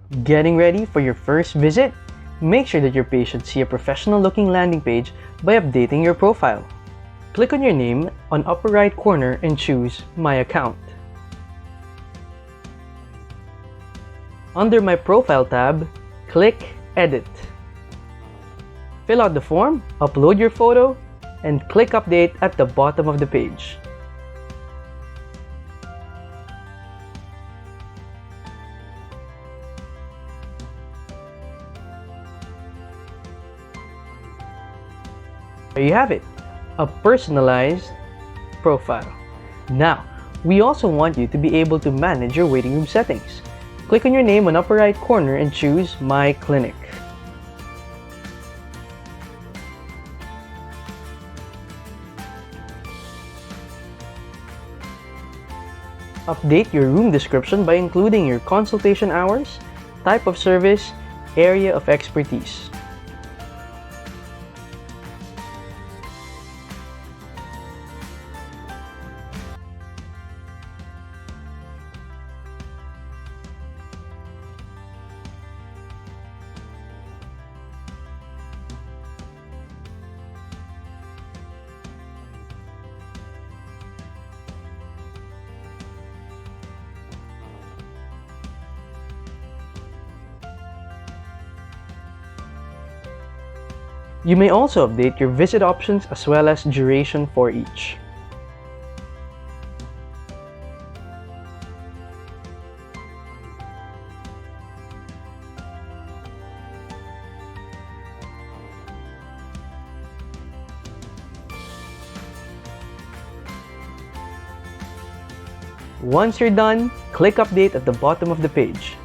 Getting ready for your first visit? Make sure that your page should see a professional-looking landing page by updating your profile. Click on your name on upper right corner and choose My Account. Under My Profile tab, click Edit. Fill out the form, upload your photo, and click Update at the bottom of the page. There you have it, a personalized profile. Now, we also want you to be able to manage your waiting room settings. Click on your name on upper right corner and choose My Clinic. Update your room description by including your consultation hours, type of service, area of expertise. You may also update your visit options as well as duration for each. Once you're done, click Update at the bottom of the page.